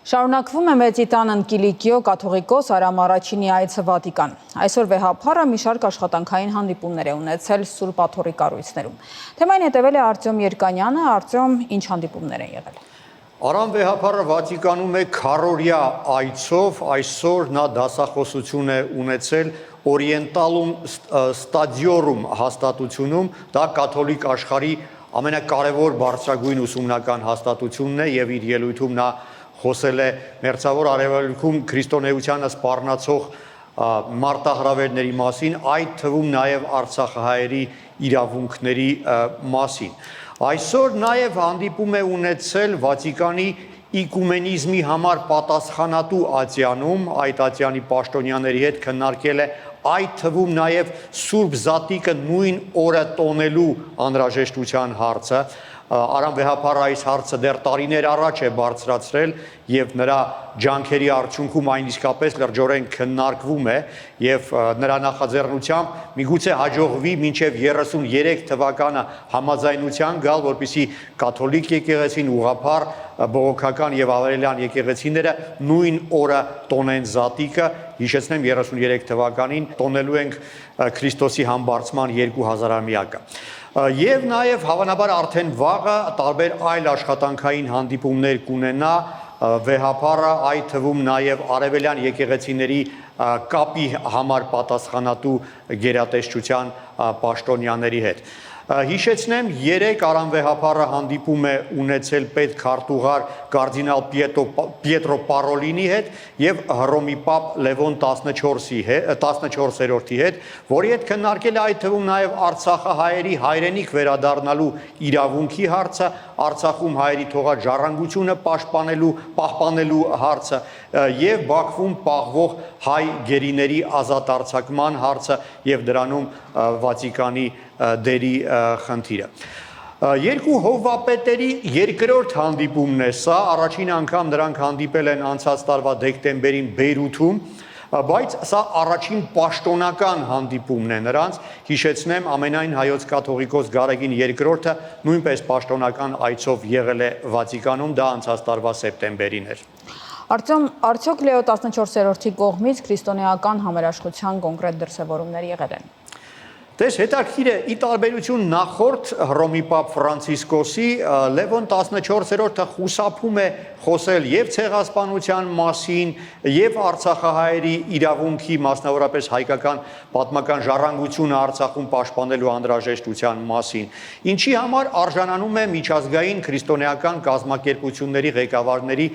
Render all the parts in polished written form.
Շարունակվում է Մեծիտան Կիլիկիո կաթողիկոս Արամ Արաչինի այցը Վատիկան։ Այսօր վեհափառը մի շարք աշխատանքային հանդիպումներ է ունեցել Սուրբ Աթոռի կառույցներում։ Թեմային հետևել է Արտյոմ Երկանյանը, Արտյոմ, ինչ հանդիպումներ են եղել։ Արամ վեհափառը Վատիկանում է քառօրյա այցով, այսօր նա դասախոսություն է ունեցել Օրիենտալում ստադիորում հաստատությունում, դա կաթոլիկ աշխարհի ամենակարևոր բարձրագույն ուսումնական հաստատությունն է եւ իր ելույթում նա խոսել է մերձավոր արևելքում քրիստոնեությանը սպառնացող մարտահրավերների մասին, այդ թվում նաև արցախահայերի իրավունքների մասին։ Այսօր նաև հանդիպում է ունեցել Վատիկանի Իկումենիզմի համար պատասխանատու ատյանում, այդ ատյանի պաշտոնյաների հետ քննարկել է այդ թվում նաև Սուրբ Զատիկը նույն օրը տոնելու անհրաժեշտության հարցը։ Արամ վեհափառը այս հարցը դեռ տարիներ առաջ է բարձրացրել եւ նրա ջանքերի արդյունքում այն իսկապես լրջորեն քննարկվում է եւ նրա նախաձեռնությամբ միգուցե հաջողվի մինչեւ 33 թվականը համաձայնության գալ, որպեսզի կաթոլիկ եկեղեցին, ուղղափառ, բողոքական եւ ավերելյան եկեղեցիները նույն օրը տոնեն Զատիկը։ Հիշեցնեմ 33 թվականին տոնելու ենք Քրիստոսի համբարձման 2000-ամյակը։ Եվ նաև հավանաբար արդեն վաղը տարբեր այլ աշխատանքային հանդիպումներ կունենա վեհափառը, այդ թվում նաև արևելյան եկեղեցիների կապի համար պատասխանատու գերատեսչության պաշտոնյաների հետ։ Հիշեցնեմ, երեք Արամ վեհափառը հանդիպում է ունեցել պետքարտուղար կարդինալ Պիետրո Պարոլինի հետ եւ Հռոմի պապ Լևոն 14-րդի հետ, որի հետ քննարկել է այդ թվում նաև արցախահայերի հայրենիք վերադառնալու իրավունքի հարցը, Արցախում հայերի թողած ժառանգությունը պահպանելու հարցը եւ Բաքվում պահվող հայ գերիների ազատ արձակման հարցը եւ դրանում Վատիկանի դերի խնդիրը։ Երկու հովվապետերի երկրորդ հանդիպումն է սա, առաջին անգամ նրանք հանդիպել են անցած տարվա դեկտեմբերին Բեյրութում, բայց սա առաջին պաշտոնական հանդիպումն է նրանց, հիշեցնեմ ամենայն հայոց կաթողիկոս Գարեգին II-ը նույնպես պաշտոնական այցով եղել է Վատիկանում, դա անցած տարվա սեպտեմբերին էր։ Արտյոմ, արդյոք Լեո 14-րդի կողմից քրիստոնեական համերաշխության կոնկրետ դրսևորումներ եղել են։ Դες հետաքրքիր է, ի տարբերություն նախորդ Հռոմի պապ Ֆրանցիսկոսի, Լևոն 14-րդը խուսափում է խոսել եւ ցեղասպանության մասին, եւ արցախահայերի իրավունքի, մասնավորապես հայկական պատմական ժառանգությունը Արցախում պաշտպանելու անհրաժեշտության մասին, ինչի համար արժանանում է միջազգային քրիստոնեական կազմակերպությունների ղեկավարների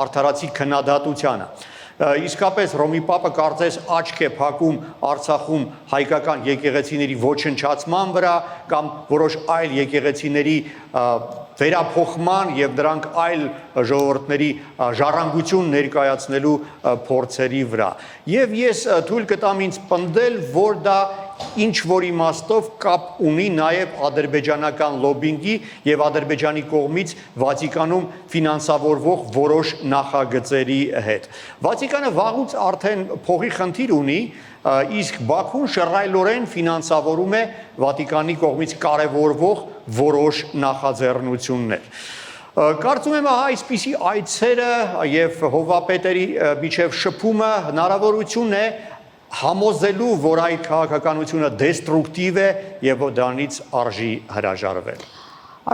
արդարացի քննադատությանը։ Իսկապես Հռոմի պապը կարծես աչք է փակում Արցախում հայկական եկեղեցիների ոչնչացման վրա կամ որոշ այլ եկեղեցիների վերափոխման եւ դրանք այլ ժողովուրդների ժառանգություն ներկայացնելու փորձերի վրա։ Եվ ես թույլ կտամ ինձ պնդել, որ դա ինչ որ իմաստով կապ ունի նաև ադրբեջանական լոբինգի եւ Ադրբեջանի կողմից Վատիկանում ֆինանսավորվող որոշ նախագծերի հետ։ Վատիկանը վաղուց արդեն փողի խնդիր ունի, իսկ Բաքուն շռայլորեն ֆինանսավորում է Վատիկանի կողմից կարևորվող որոշ նախաձեռնություններ։ Կարծում եմ այսպիսի այցերը եւ հովվապետերի միջև շփումը հնարավորություն է համոզելու, որ այդ քաղաքականությունը դեստրուկտիվ է եւ դրանից արժի հրաժարվել։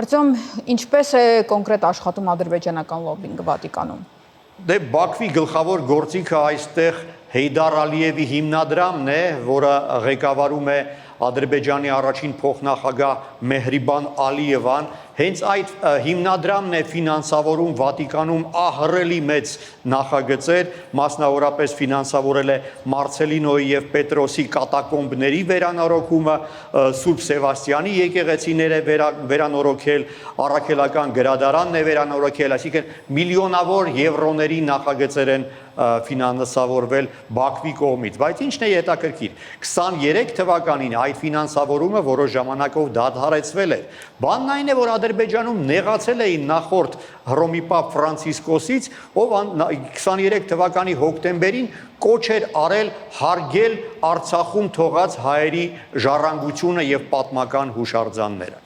Արտյոմ, ինչպես է կոնկրետ աշխատում ադրբեջանական լոբինգը Վատիկանում։ Դե Բաքվի գլխավոր գործիքը այստեղ Հեյդար Ալիևի հիմնադրամն է, որը ղեկավարում է Ադրբեջանի առաջին փոխնախագահ Մեհրիբան Ալիևան, հենց այդ հիմնադրամն է ֆինանսավորում Վատիկանում ահռելի մեծ նախագծեր, մասնավորապես ֆինանսավորել է Մարցելինոյի եւ Պետրոսի կատակոմբների վերանորոգումը, Սուրբ Սևաստիանի եկեղեցիները վերանորոգել, առաքելական գրադարանն է վերանորոգել, այսինքն միլիոնավոր եվրոների նախագծեր են ֆինանսավորվել Բաքվի կողմից, բայց ինչն է հետաքրքիր, 23 թվականին այդ ֆինանսավորումը որոշ ժամանակով դադարեցվել էր։ Բանն այն է, որ Ադրբեջանում նեղացել էին նախորդ Հռոմի պապ Ֆրանցիսկոսից, ով 23 թվականի հոկտեմբերին կոչ էր արել հարգել Արցախում թողած հայերի ժառանգությունը եւ պատմական հուշարձանները։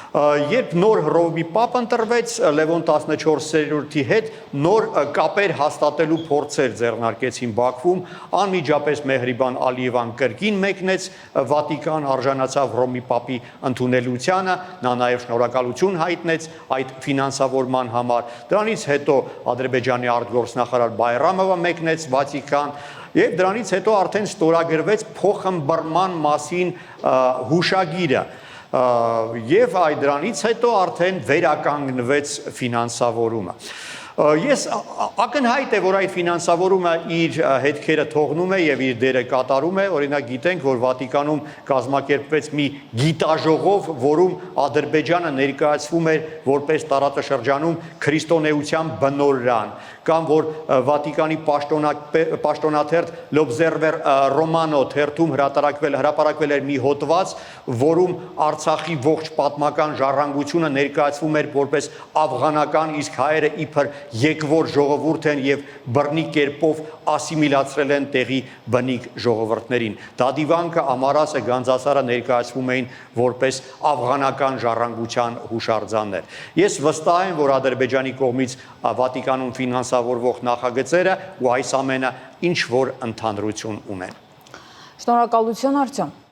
Երբ նոր Հռոմի Պապ ընտրվեց Լևոն 14-րդի հետ նոր կապեր հաստատելու փորձեր ձեռնարկեցին Բաքվում, անմիջապես Մեհրիբան Ալիևան կրկին մեկնեց Վատիկան, արժանացավ Հռոմի Պապի ընդունելությանը, նա նաև շնորհակալություն հայտնեց այդ ֆինանսավորման համար։ Դրանից հետո Ադրբեջանի արտգործնախարար Բայրամովը մեկնեց Վատիկան, եւ դրանից հետո արդեն ստորագրվեց փոխըմբռնման մասին հուշագիրը։ Եվ այդ դրանից հետո արդեն վերականգնվեց ֆինանսավորումը։ Ես ակնհայտ է, որ այդ ֆինանսավորումը իր հետքերը թողնում է եւ իր դերը կատարում է, օրինակ գիտենք, որ Վատիկանում կազմակերպվեց մի գիտաժողով, որում Ադրբեջանը ներկայացվում էր որպես տարածաշրջանում քրիստոնեության բնօրրան, կամ որ Վատիկանի պաշտոնաթերթ L'Observer Romano թերթում հրապարակվել էր մի հոդված, որում Արցախի ողջ պատմական ժառանգությունը ներկայացվում էր որպես աֆղանական, իսկ հայերը իբր եկվոր ժողովուրդ են եւ բռնի կերպով ասիմիլացրել են տեղի բնիկ ժողովուրդներին։ Դադիվանքը, Ամարասը, Գանձասարը ներկայացվում էին որպես աֆղանական ժառանգության հուշարձաններ։ Ես վստահ եմ, որ Ադրբեջանի կողմից Վատիկանում ֆինանսավորվող նախագծերը ու այս ամենը ինչ որ ընդհանրություն ունեն։ Շնորհակալություն, Արտյոմ։